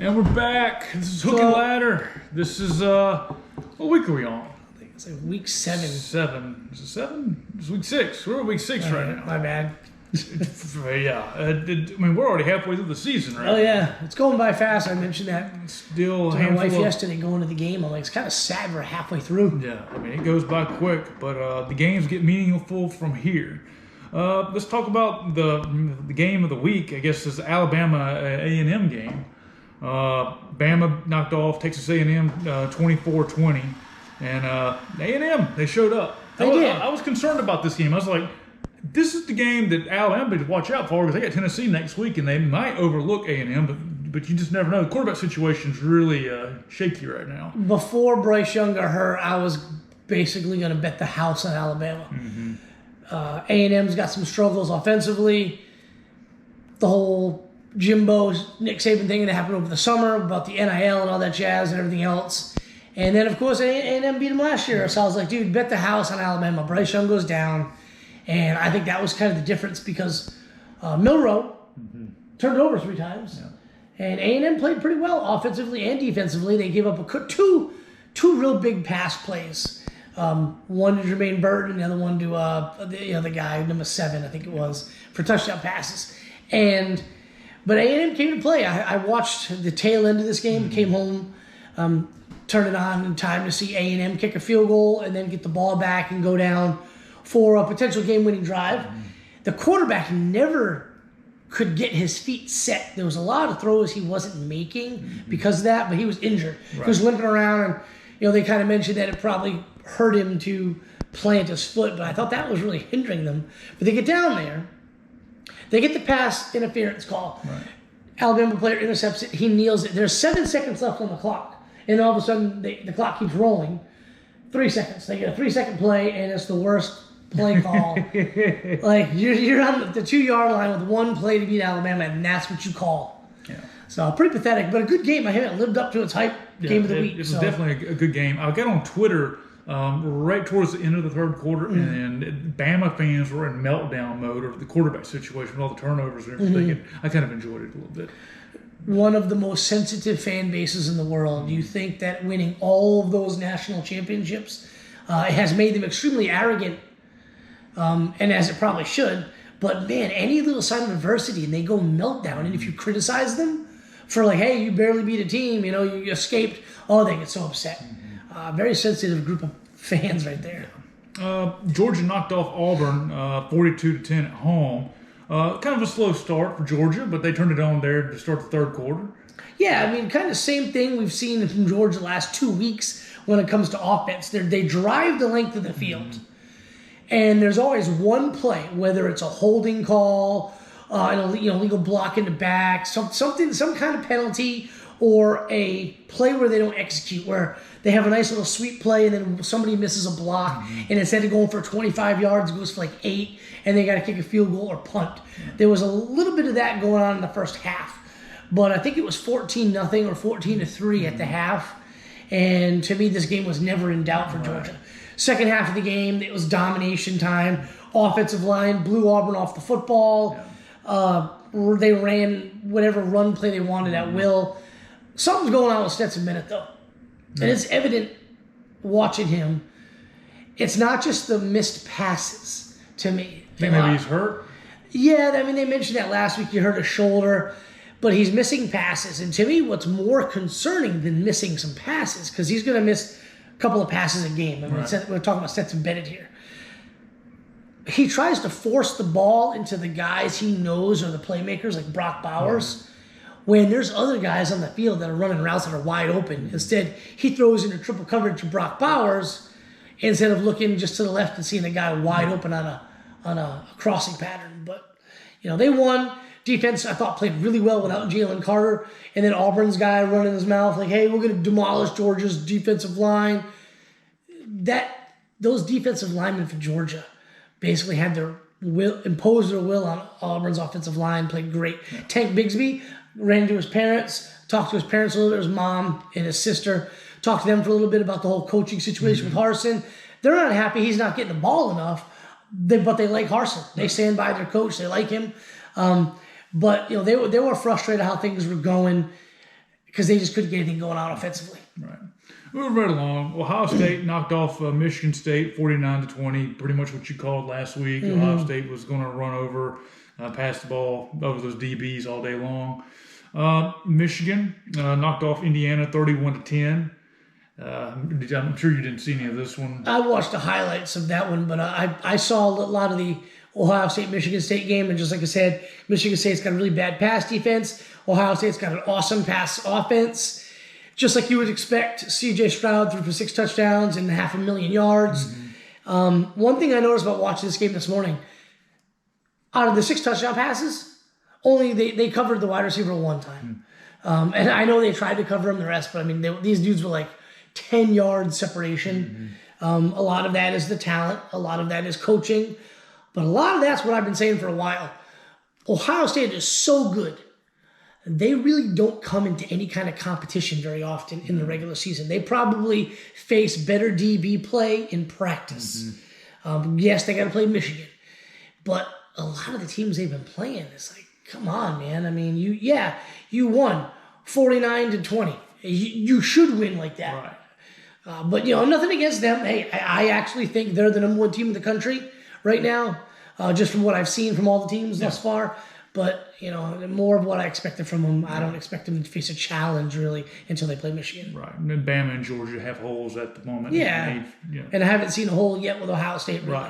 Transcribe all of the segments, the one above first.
And we're back. This is Hook and Ladder. This is, what week are we on? I think it's like week 7. 7. Is it 7? It's week 6. We're at week 6 right now. My bad. Yeah. I mean, we're already halfway through the season, right? Oh, yeah. It's going by fast. I mentioned that Still to my wife yesterday going to the game. I'm like, it's kind of sad we're halfway through. Yeah. I mean, it goes by quick, but the games get meaningful from here. Let's talk about the game of the week. I guess is the Alabama A&M game. Bama knocked off Texas A&M 24-20, and A&M, they showed up. I was concerned about this game. I was like, this is the game that Alabama to watch out for because they got Tennessee next week, and they might overlook A&M, but you just never know. The quarterback situation's really shaky right now. Before Bryce Young got hurt, I was basically going to bet the house on Alabama. Mm-hmm. A&M's got some struggles offensively. The whole Jimbo, Nick Saban thing that happened over the summer about the NIL and all that jazz and everything else. And then, of course, A&M beat them last year. So I was like, dude, bet the house on Alabama. Bryce Young goes down. And I think that was kind of the difference because Milroe turned it over 3 times. Yeah. And A&M played pretty well offensively and defensively. They gave up two real big pass plays. One to Jermaine Burton and the other one to the guy, number 7, I think it was, for touchdown passes. But A&M came to play. I watched the tail end of this game, came home, turned it on in time to see A&M kick a field goal and then get the ball back and go down for a potential game-winning drive. The quarterback never could get his feet set. There was a lot of throws he wasn't making because of that, but he was injured. Right. He was limping around, and they kind of mentioned that it probably hurt him to plant his foot, but I thought that was really hindering them. But they get down there. They get the pass interference call. Right. Alabama player intercepts it. He kneels it. There's 7 seconds left on the clock. And all of a sudden, the clock keeps rolling. 3 seconds. They get a 3-second play, and it's the worst play call. Like, you're on the 2-yard line with one play to beat Alabama, and that's what you call. Yeah. So, pretty pathetic, but a good game. I haven't lived up to its hype game of the week. It was definitely a good game. I got on Twitter right towards the end of the third quarter, and Bama fans were in meltdown mode over the quarterback situation with all the turnovers and everything. I kind of enjoyed it a little bit. One of the most sensitive fan bases in the world. You think that winning all of those national championships has made them extremely arrogant, and as it probably should. But man, any little sign of adversity and they go meltdown. And if you criticize them for like, hey, you barely beat a team, you escaped, they get so upset. Very sensitive group of fans right there. Georgia knocked off Auburn 42-10 at home. Kind of a slow start for Georgia, but they turned it on there to start the third quarter. Yeah, I mean, kind of same thing we've seen from Georgia the last 2 weeks when it comes to offense. They drive the length of the field, and there's always one play, whether it's a holding call, an illegal block in the back, some kind of penalty, or a play where they don't execute, where they have a nice little sweep play and then somebody misses a block, and instead of going for 25 yards, it goes for like 8, and they got to kick a field goal or punt. There was a little bit of that going on in the first half, but I think it was 14-0 or 14-3 at the half, and to me, this game was never in doubt for Georgia. Second half of the game, it was domination time. Offensive line blew Auburn off the football. They ran whatever run play they wanted at will. Something's going on with Stetson Bennett, though. And it's evident watching him. It's not just the missed passes to me. Maybe he's hurt? Yeah, I mean, they mentioned that last week. He hurt his shoulder. But he's missing passes. And to me, what's more concerning than missing some passes, because he's going to miss a couple of passes a game. I mean, we're talking about Stetson Bennett here. He tries to force the ball into the guys he knows are the playmakers, like Brock Bowers, when there's other guys on the field that are running routes that are wide open. Instead, he throws into triple coverage to Brock Bowers instead of looking just to the left and seeing the guy wide open on a crossing pattern. But, they won. Defense, I thought, played really well without Jalen Carter. And then Auburn's guy running his mouth like, hey, we're going to demolish Georgia's defensive line. Those defensive linemen for Georgia basically had their will, imposed their will on Auburn's offensive line, played great. Yeah. Tank Bigsby ran into his parents, talked to his parents a little bit, his mom and his sister, talked to them for a little bit about the whole coaching situation with Harsin. They're not happy he's not getting the ball enough, but they like Harsin. They stand by their coach. They like him. But they were frustrated how things were going. because they just couldn't get anything going on offensively. Right. Moving right along, Ohio State knocked off Michigan State 49-20, pretty much what you called last week. Ohio State was going to run over, pass the ball over those DBs all day long. Michigan knocked off Indiana 31-10. I'm sure you didn't see any of this one. I watched the highlights of that one, but I saw a lot of the Ohio State-Michigan State game, and just like I said, Michigan State's got a really bad pass defense. Ohio State's got an awesome pass offense. Just like you would expect, C.J. Stroud threw for 6 touchdowns and 500,000 yards. One thing I noticed about watching this game this morning, out of the 6 touchdown passes, only they covered the wide receiver one time. And I know they tried to cover him the rest, but I mean, these dudes were like 10-yard separation. A lot of that is the talent. A lot of that is coaching. But a lot of that's what I've been saying for a while. Ohio State is so good. They really don't come into any kind of competition very often in the regular season. They probably face better DB play in practice. Yes, they got to play Michigan. But a lot of the teams they've been playing, it's like, come on, man. I mean, you won 49-20. You should win like that. Right. But, nothing against them. Hey, I actually think they're the number 1 team in the country right now, just from what I've seen from all the teams thus far. But, more of what I expected from them. I don't expect them to face a challenge, really, until they play Michigan. Right. And then Bama and Georgia have holes at the moment. Yeah. And I haven't seen a hole yet with Ohio State, really.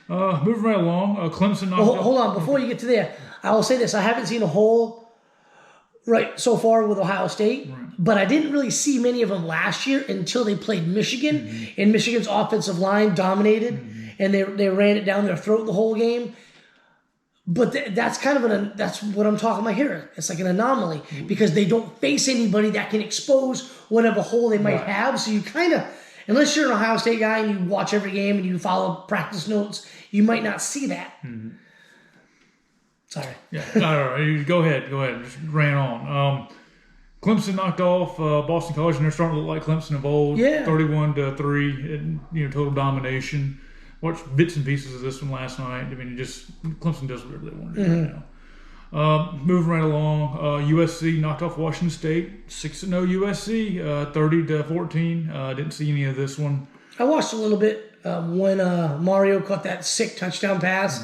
Right. Moving right along, Clemson knocked Hold on. Before you get to there, I will say this. I haven't seen a hole so far with Ohio State, but I didn't really see many of them last year until they played Michigan, and Michigan's offensive line dominated, and they ran it down their throat the whole game. But that's kind of that's what I'm talking about here. It's like an anomaly because they don't face anybody that can expose whatever hole they might have. So you kind of, unless you're an Ohio State guy and you watch every game and you follow practice notes, you might not see that. Sorry. Yeah. All right. Go ahead. Just ran on. Clemson knocked off Boston College, and they're starting to look like Clemson of old. Yeah. 31-3, total domination. Watched bits and pieces of this one last night. I mean, Clemson does whatever they want to do right now. Moving right along, USC knocked off Washington State. 6-0 USC, 30-14. Didn't see any of this one. I watched a little bit when Mario caught that sick touchdown pass.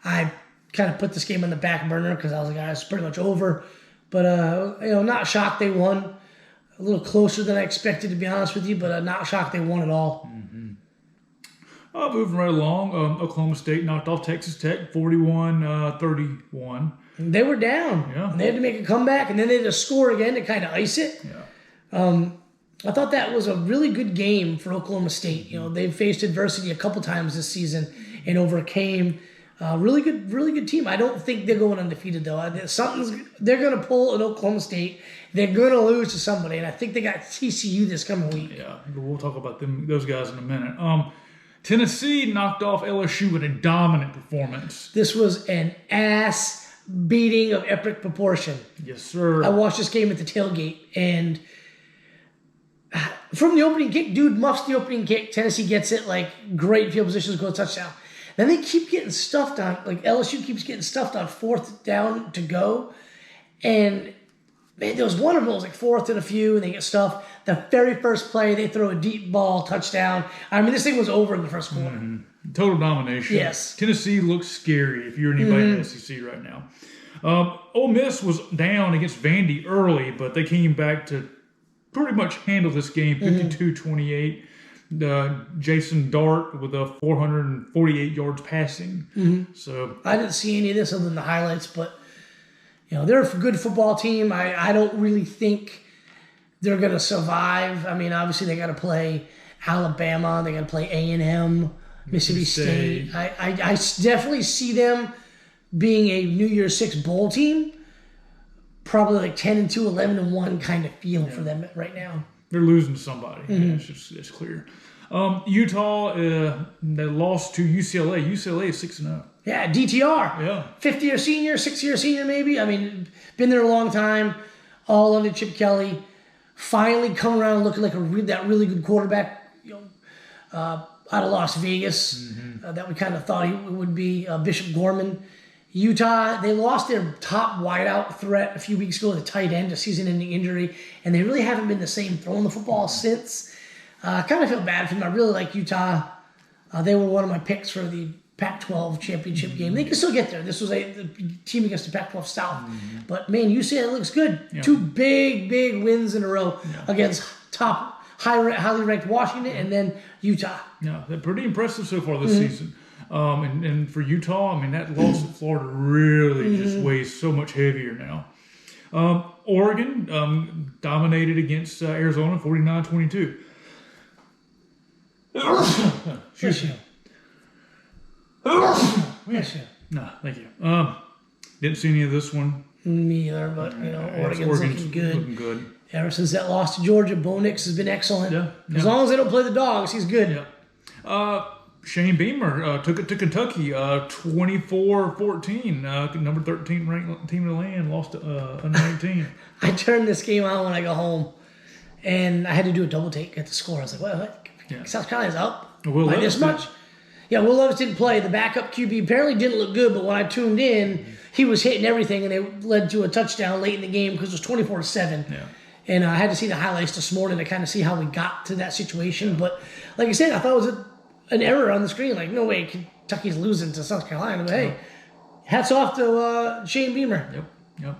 I kind of put this game on the back burner because I was like, it's pretty much over. But, not shocked they won. A little closer than I expected, to be honest with you, but not shocked they won at all. Moving right along, Oklahoma State knocked off Texas Tech 41-31. They were down. Yeah. And they had to make a comeback, and then they had to score again to kind of ice it. Yeah. I thought that was a really good game for Oklahoma State. They've faced adversity a couple times this season and overcame. Really good team. I don't think they're going undefeated, though. They're going to pull an Oklahoma State. They're going to lose to somebody, and I think they got TCU this coming week. Yeah, we'll talk about those guys in a minute. Tennessee knocked off LSU with a dominant performance. This was an ass beating of epic proportion. Yes, sir. I watched this game at the tailgate, and from the opening kick, dude muffs the opening kick. Tennessee gets it, great field positions, go touchdown. Then they keep getting stuffed on, LSU keeps getting stuffed on 4th down to go. And, man, there was one of them, it was 4th and a few, and they get stuffed. The very first play, they throw a deep ball, touchdown. I mean, this thing was over in the first quarter. Total domination. Yes. Tennessee looks scary if you're anybody in the SEC right now. Ole Miss was down against Vandy early, but they came back to pretty much handle this game 52-28. Jason Dart with 448 yards passing. So I didn't see any of this other than the highlights, but they're a good football team. I don't really think they're going to survive. I mean, obviously they got to play Alabama, they got to play A&M, Mississippi State. I definitely see them being a New Year's Six bowl team. Probably 10-2, 11-1 kind of feel for them right now. They're losing to somebody. Yeah, it's clear. Utah, they lost to UCLA. UCLA is 6-0. Yeah, DTR. Yeah. 5th-year senior, 6th-year senior maybe. I mean, been there a long time. All under Chip Kelly. Finally come around looking like that really good quarterback out of Las Vegas that we kind of thought he would be. Bishop Gorman. Utah, they lost their top wideout threat a few weeks ago, the tight end, a season-ending injury, and they really haven't been the same throwing the football since. I kind of feel bad for them. I really like Utah. They were one of my picks for the Pac-12 championship game. They can still get there. This was the team against the Pac-12 South. But, man, UCLA looks good. Yeah. 2 big wins in a row against highly ranked Washington and then Utah. Yeah, they're pretty impressive so far this season. And for Utah, I mean, that loss at Florida really just weighs so much heavier now. Oregon dominated against Arizona 49-22. Excuse me. No, thank you. Didn't see any of this one. Me either, but Oregon's looking good. Looking good. Ever since that loss to Georgia, Bo Nix has been excellent. Yeah. As long as they don't play the dogs, he's good. Yeah. Shane Beamer took it to Kentucky, 24-14. Number 13 ranked team in the land, lost to under 19. I turned this game on when I go home, and I had to do a double take at the score. I was like, what? Yeah. South Carolina's up by this much? Yeah, Will Levis didn't play. The backup QB apparently didn't look good, but when I tuned in, he was hitting everything, and it led to a touchdown late in the game because it was 24-7. Yeah. And I had to see the highlights this morning to kind of see how we got to that situation. But like I said, I thought it was an error on the screen. Like, no way Kentucky's losing to South Carolina. But, hey, hats off to Shane Beamer. Yep.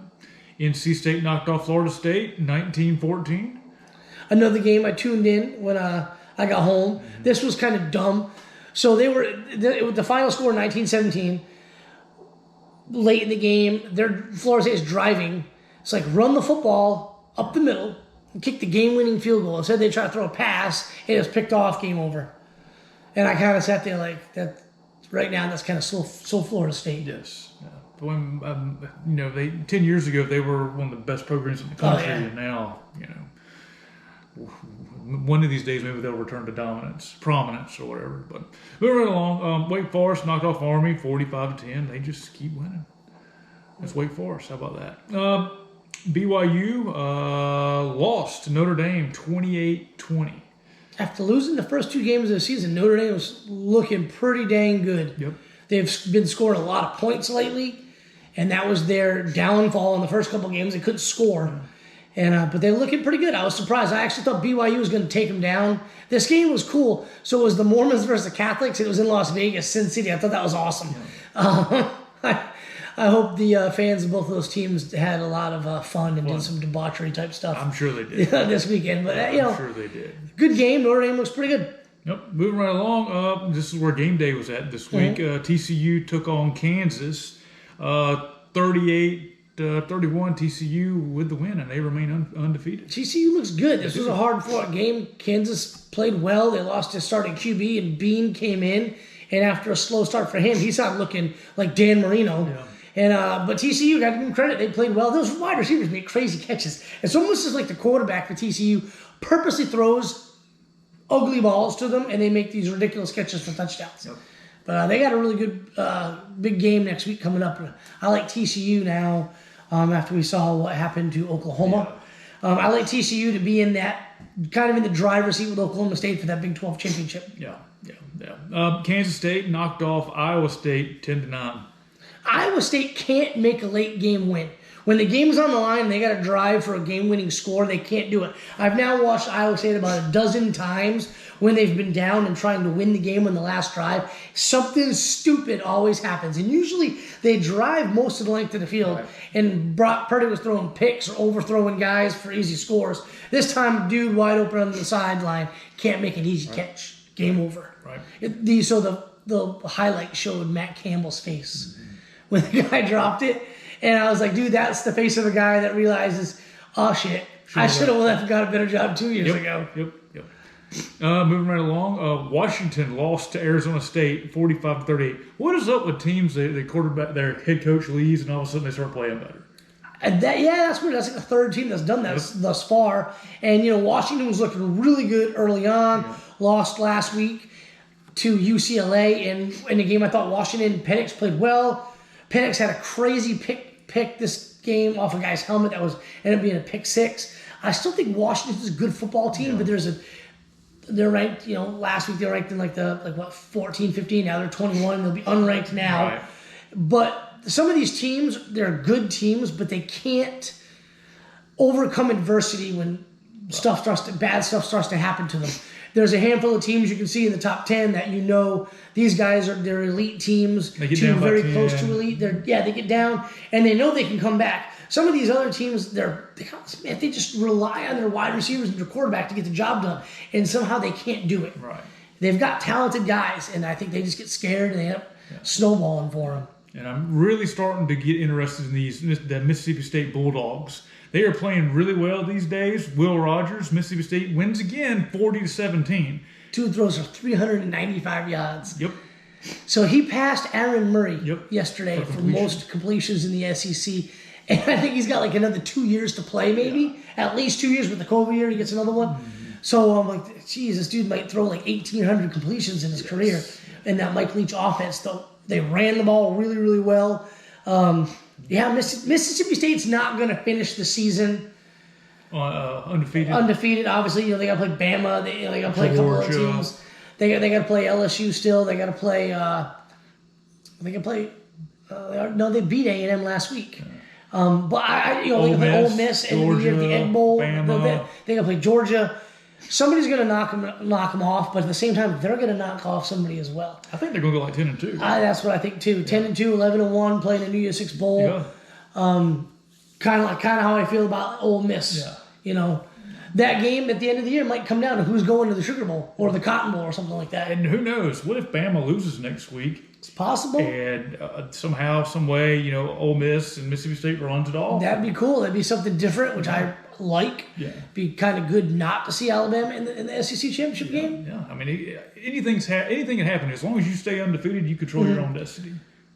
NC State knocked off Florida State 19-14. Another game I tuned in when I got home. This was kind of dumb. So the final score 19-17. Late in the game, Florida State is driving. It's like run the football up the middle and kick the game-winning field goal. Instead, they try to throw a pass, and it was picked off, game over. And I kind of sat there like that. Right now, that's kind of so Florida State. Yes. Yeah. When 10 years ago they were one of the best programs in the country, and now one of these days maybe they'll return to prominence, or whatever. But moving right along, Wake Forest knocked off Army 45-10. They just keep winning. That's Wake Forest. How about that? BYU lost to Notre Dame 28-20. After losing the first 2 games of the season, Notre Dame was looking pretty dang good. Yep. They've been scoring a lot of points lately, and that was their downfall in the first couple of games. They couldn't score. And but they're looking pretty good. I was surprised. I actually thought BYU was going to take them down. This game was cool. So it was the Mormons versus the Catholics. It was in Las Vegas, Sin City. I thought that was awesome. Yeah. I hope the fans of both of those teams had a lot of fun and did some debauchery type stuff. I'm sure they did. This weekend. But, I'm sure they did. Good game. Notre Dame looks pretty good. Yep. Moving right along. This is where game day was at this week. TCU took on Kansas. 38-31 TCU with the win, and they remain undefeated. TCU looks good. This was a hard-fought game. Kansas played well. They lost their starting QB, and Bean came in. And after a slow start for him, he started looking like Dan Marino. Yeah. And but TCU, got to give them credit. They played well. Those wide receivers made crazy catches. It's almost as like the quarterback for TCU purposely throws ugly balls to them, and they make these ridiculous catches for touchdowns. Yep. But they got a really good big game next week coming up. I like TCU now after we saw what happened to Oklahoma. Yeah. I like TCU to be in that kind of in the driver's seat with Oklahoma State for that Big 12 championship. Yeah. Kansas State knocked off Iowa State 10-9. Iowa State can't make a late game win. When the game's on the line and they got to drive for a game-winning score, they can't do it. I've now watched Iowa State about a dozen times when they've been down and trying to win the game on the last drive. Something stupid always happens. And usually they drive most of the length of the field. Right. And Brock Purdy was throwing picks or overthrowing guys for easy scores. This time, dude wide open on the sideline can't make an easy catch. Game over. Right. So the highlight showed Matt Campbell's face when the guy dropped it. And I was like, dude, that's the face of a guy that realizes, oh, shit, I should have got a better job 2 years ago. Yep. Moving right along, Washington lost to Arizona State 45-38. What is up with teams, the quarterback, their head coach leaves, and all of a sudden they start playing better? And that's weird. That's like the third team that's done that thus far. And, Washington was looking really good early on, lost last week to UCLA. And in the game, I thought Washington, Penix played well. Penix had a crazy pick this game off a guy's helmet that ended up being a pick six. I still think Washington's a good football team, but they're ranked, last week they were ranked in 14, 15, now they're 21, and they'll be unranked now. Right. But some of these teams, they're good teams, but they can't overcome adversity when bad stuff starts to happen to them. There's a handful of teams you can see in the top 10 that these guys they're elite teams, they get down very by 10. close to elite. They get down and they know they can come back. Some of these other teams, they just rely on their wide receivers and their quarterback to get the job done, and somehow they can't do it. Right. They've got talented guys, and I think they just get scared and they end up snowballing for them. And I'm really starting to get interested in the Mississippi State Bulldogs. They are playing really well these days. Will Rogers, Mississippi State, wins again 40-17. Two throws for 395 yards. Yep. So he passed Aaron Murray yesterday for for most completions in the SEC. And I think he's got like another 2 years to play, maybe. Yeah. At least 2 years with the COVID year, he gets another one. Mm-hmm. So I'm like, geez, this dude might throw like 1,800 completions in his career. And that Mike Leach offense, though, they ran the ball really, really well. Mississippi State's not going to finish the season undefeated. Undefeated, obviously. They got to play Bama. They got to play a couple of teams. They got to play LSU still. They got to play. They beat A&M last week. But they got to play Ole Miss and the Egg Bowl. Bama. They got to play Georgia. Somebody's going to knock them off, but at the kind of they're going to knock off somebody as well. I think they're going to go like 10-2. That's what I think too. 10-2, 11-1, playing a New Year's Six bowl. Yeah. Kind of how I feel about Ole Miss. Yeah. That game at the end of the year might come down to who's going to the Sugar Bowl or the Cotton Bowl or something like that. And who knows? What if Bama loses next week? It's possible. And somehow, some way, Ole Miss and Mississippi State runs it off. That'd be cool. That'd be something different, which I like. Yeah. Be kind of good not to see Alabama in the SEC championship game. Yeah. I mean, anything can happen. As long as you stay undefeated, you control your own destiny.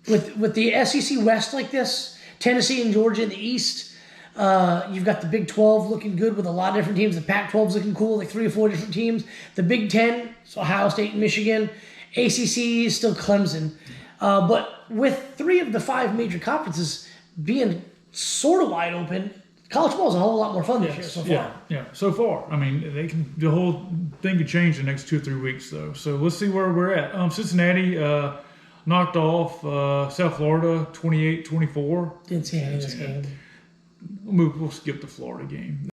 With the SEC West like this, Tennessee and Georgia in the East, you've got the Big 12 looking good with a lot of different teams. The Pac-12's looking cool, like 3 or 4 different teams. The Big 10, so Ohio State and Michigan. ACC is still Clemson. But with 3 of the 5 major conferences being sort of wide open, college ball is a whole lot more fun this year so far. Yeah, so far. I mean, the whole thing could change in the next 2 or 3 weeks, though. So let's see where we're at. Cincinnati knocked off South Florida 28-24. Didn't see any of this game. We'll skip the Florida game.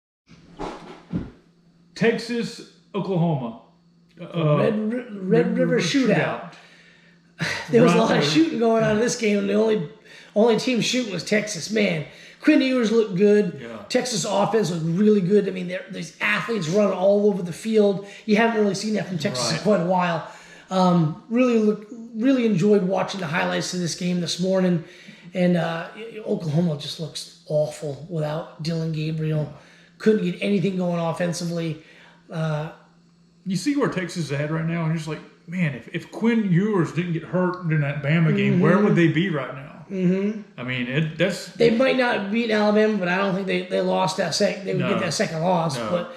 Texas, Oklahoma. Red River Shootout. There was a lot of shooting going on in this game, and the only team shooting was Texas. Man, Quinn Ewers looked good. Yeah. Texas offense looked really good. I mean, these athletes run all over the field. You haven't really seen that from Texas in quite a while. Really enjoyed watching the highlights of this game this morning. And Oklahoma just looks awful without Dylan Gabriel. Couldn't get anything going offensively. You see where Texas is at right now, and you're just like, man, if Quinn Ewers didn't get hurt during that Bama game, where would they be right now? Mm-hmm. I mean, they might not beat Alabama, but I don't think they lost that second. They would get that second loss. No. But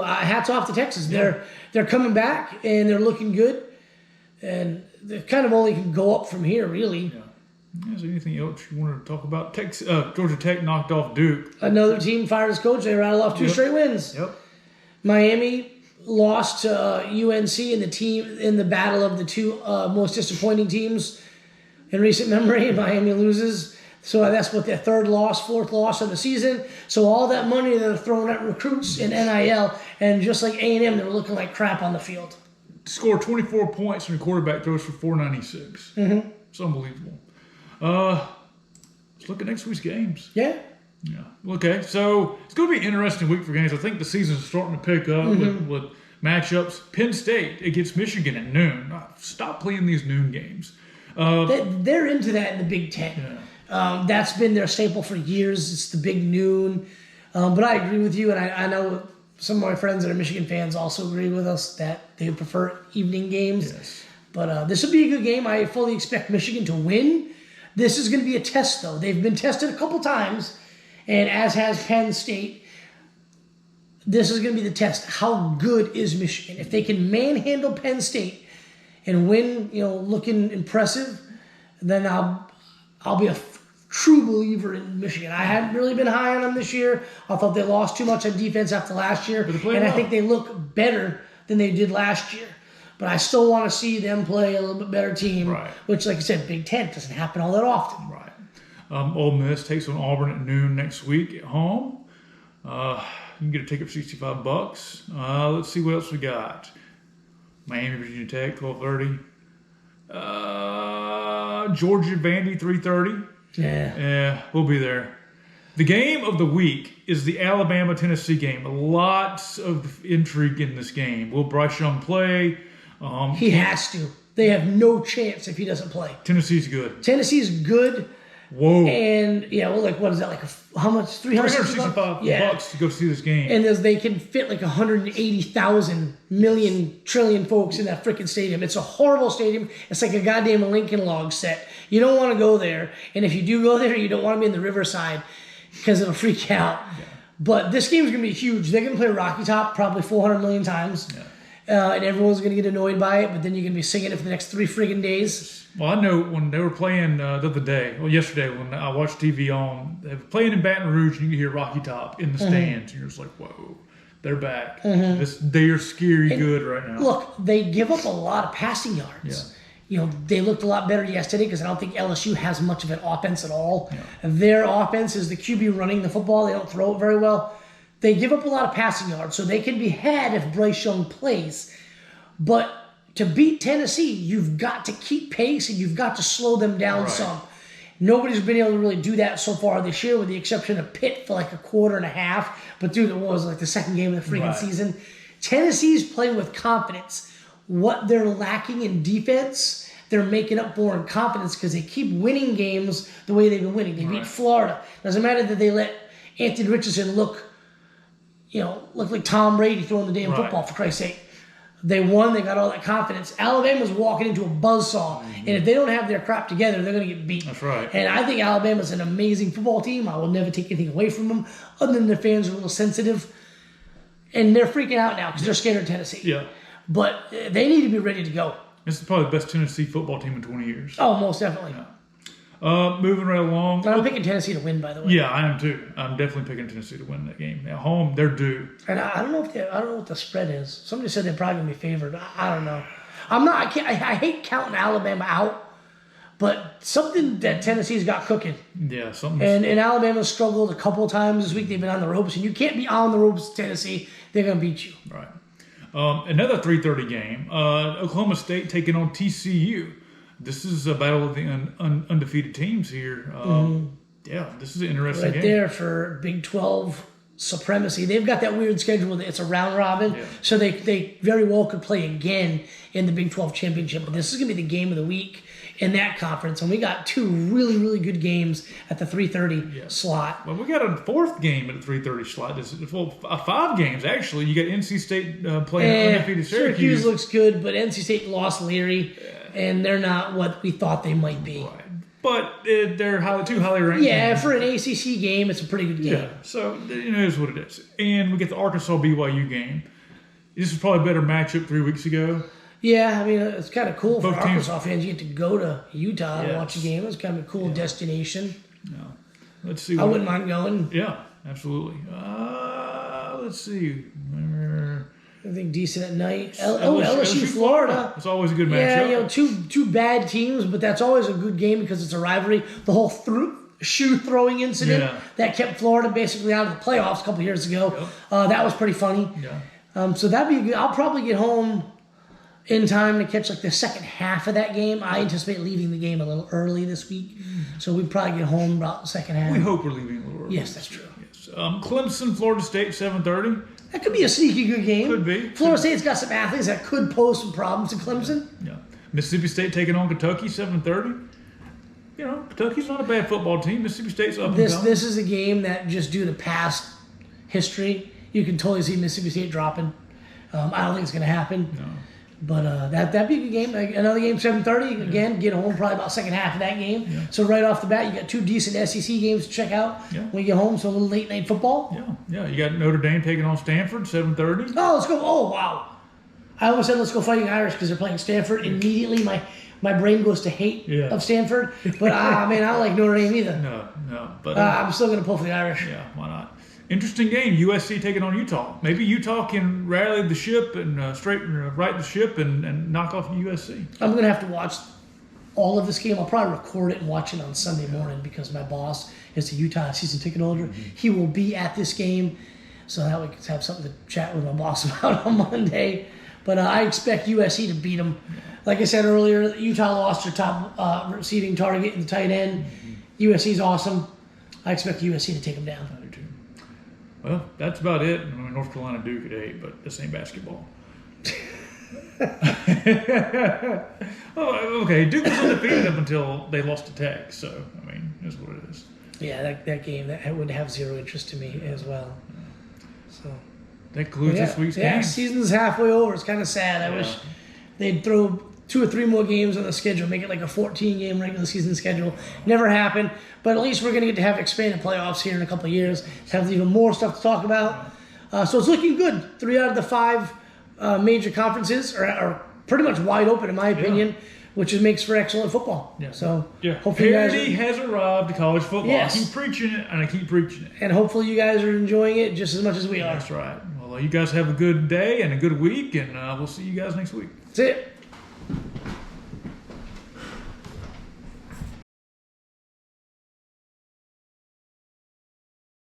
hats off to Texas. Yeah. They're coming back and they're looking good, and they kind of only can go up from here, really. Yeah. Is there anything else you wanted to talk about? Georgia Tech knocked off Duke. Another team fired his coach. They rattled off 2 straight wins. Yep. Miami lost to UNC in the battle of the 2 most disappointing teams in recent memory. Miami loses. So that's what their 4th loss of the season. So all that money they're throwing at recruits in NIL, and just like A&M, they're looking like crap on the field. Scored 24 points and the quarterback throws for 496. Mm-hmm. It's unbelievable. Let's look at next week's games. Yeah. Okay, so it's going to be an interesting week for games. I think the season's starting to pick up with matchups. Penn State against Michigan at noon. Stop playing these noon games. They're into that in the Big Ten. Yeah. That's been their staple for years. It's the big noon. But I agree with you, and I know some of my friends that are Michigan fans also agree with us that they prefer evening games. Yes. But this will be a good game. I fully expect Michigan to win. This is going to be a test, though. They've been tested a couple times, and as has Penn State. This is going to be the test. How good is Michigan? If they can manhandle Penn State and win, looking impressive, then I'll be a true believer in Michigan. I hadn't really been high on them this year. I thought they lost too much on defense after last year, and I think they look better than they did last year. But I still want to see them play a little bit better team, which, like I said, Big Ten doesn't happen all that often. Right. Ole Miss takes on Auburn at noon next week at home. You can get a ticket for $65. Let's see what else we got. Miami, Virginia Tech, 12:30. Georgia, Vandy, 3:30. Yeah, we'll be there. The game of the week is the Alabama-Tennessee game. Lots of intrigue in this game. Will Bryce Young play? He has to. They have no chance if he doesn't play. Tennessee's good. Tennessee's good. Whoa. And, what is that, how much? $365 bucks to go see this game. And they can fit 180,000 million trillion folks in that freaking stadium. It's a horrible stadium. It's like a goddamn Lincoln log set. You don't want to go there. And if you do go there, you don't want to be in the Riverside because it'll freak you out. Yeah. But this game's going to be huge. They're going to play Rocky Top probably 400 million times. Yeah. And everyone's going to get annoyed by it, but then you're going to be singing it for the next 3 friggin' days. Well, I know when they were playing yesterday when I watched TV they were playing in Baton Rouge, and you could hear Rocky Top in the stands, and you're just like, whoa, they're back. They're scary good right now. Look, they give up a lot of passing yards. Yeah. They looked a lot better yesterday because I don't think LSU has much of an offense at all. Yeah. Their offense is the QB running the football. They don't throw it very well. They give up a lot of passing yards, so they can be had if Bryce Young plays. But to beat Tennessee, you've got to keep pace and you've got to slow them down some. Nobody's been able to really do that so far this year, with the exception of Pitt for a quarter and a half. But dude, it was the second game of the freaking season. Tennessee's playing with confidence. What they're lacking in defense, they're making up for in confidence because they keep winning games the way they've been winning. They beat Florida. Doesn't matter that they let Anthony Richardson look like Tom Brady throwing the damn football, for Christ's sake. They won. They got all that confidence. Alabama's walking into a buzzsaw, and if they don't have their crap together, they're going to get beat. That's right. And I think Alabama's an amazing football team. I will never take anything away from them, other than the fans are a little sensitive. And they're freaking out now because they're scared of Tennessee. Yeah. But they need to be ready to go. This is probably the best Tennessee football team in 20 years. Oh, most definitely. Yeah. Moving right along. I'm picking Tennessee to win, by the way. Yeah, I am too. I'm definitely picking Tennessee to win that game. At home, they're due. And I don't know what the spread is. Somebody said they're probably gonna be favored. I don't know. I'm not. I hate counting Alabama out, but something that Tennessee's got cooking. Yeah, something. And Alabama struggled a couple of times this week. They've been on the ropes, and you can't be on the ropes, Tennessee. They're gonna beat you. Right. Another 3:30 game. Oklahoma State taking on TCU. This is a battle of the undefeated teams here. Yeah, this is an interesting game. Right there for Big 12 supremacy. They've got that weird schedule that it's a round robin, so they very well could play again in the Big 12 championship. But this is going to be the game of the week in that conference, and we got 2 really, really good games at the 3:30 slot. Well, we got a 4th game at the 3:30 slot. Well, 5 games actually. You got NC State playing undefeated Syracuse. Syracuse looks good, but NC State lost Leary. And they're not what we thought they might be. Right. But they're too highly ranked. Yeah, games. for an ACC game, it's a pretty good game. Yeah, so it is what it is. And we get the Arkansas-BYU game. This is probably a better matchup 3 weeks ago. Yeah, I mean, it's kind of cool Both for Arkansas fans. You get to go to Utah and watch a game. It's kind of a cool destination. Yeah. Let's see. I wouldn't mind going. Yeah, absolutely. Let's see. I think decent at night. LSU, Florida. It's always a good matchup. Yeah, two bad teams, but that's always a good game because it's a rivalry. The whole shoe throwing incident that kept Florida basically out of the playoffs a couple years ago. That was pretty funny. Yeah. So that'd be good. I'll probably get home in time to catch the second half of that game. I anticipate leaving the game a little early this week, so we'd probably get home about the second half. We hope we're leaving a little early. Yes, that's true. Yes. Clemson, Florida State, 7:30. That could be a sneaky good game. Could be. Florida State's got some athletes that could pose some problems to Clemson. Yeah. Mississippi State taking on Kentucky, 7:30. Kentucky's not a bad football team. Mississippi State's up and down. This is a game that, just due to past history, you can totally see Mississippi State dropping. I don't think it's going to happen. No. But that'd be a good game. Another game, 7:30. Again, get home probably about second half of that game. Yeah. So right off the bat, you got 2 decent SEC games to check out when you get home. So a little late night football. Yeah. You got Notre Dame taking on Stanford, 7:30. Oh, let's go! Oh, wow! I almost said let's go Fighting Irish because they're playing Stanford. Immediately, my brain goes to hate of Stanford. But I don't like Notre Dame either. No. But I'm still gonna pull for the Irish. Yeah, why not? Interesting game. USC taking on Utah. Maybe Utah can rally the ship and right the ship and knock off USC. I'm going to have to watch all of this game. I'll probably record it and watch it on Sunday morning because my boss is a Utah season ticket holder. He will be at this game, so that we can have something to chat with my boss about on Monday. But I expect USC to beat them. Like I said earlier, Utah lost their top receiving target in the tight end. USC's awesome. I expect USC to take them down. I do too. Well, that's about it. I mean, North Carolina Duke at 8, but this ain't basketball. Oh, okay. Duke was undefeated up until they lost to Tech, so I mean, that's what it is. Yeah, that game that would have zero interest to me as well. So that concludes this week's game. Yeah, season's halfway over. It's kind of sad. I wish they'd throw 2 or 3 more games on the schedule, make it like a 14-game regular season schedule. Never happened, but at least we're going to get to have expanded playoffs here in a couple of years. Have even more stuff to talk about. So it's looking good. 3 out of the 5 major conferences are pretty much wide open, in my opinion, which makes for excellent football. Yeah. So hopefully parity has arrived to college football. Yes. I keep preaching it, and I keep preaching it. And hopefully you guys are enjoying it just as much as we are. That's right. Well, you guys have a good day and a good week, and we'll see you guys next week. That's it.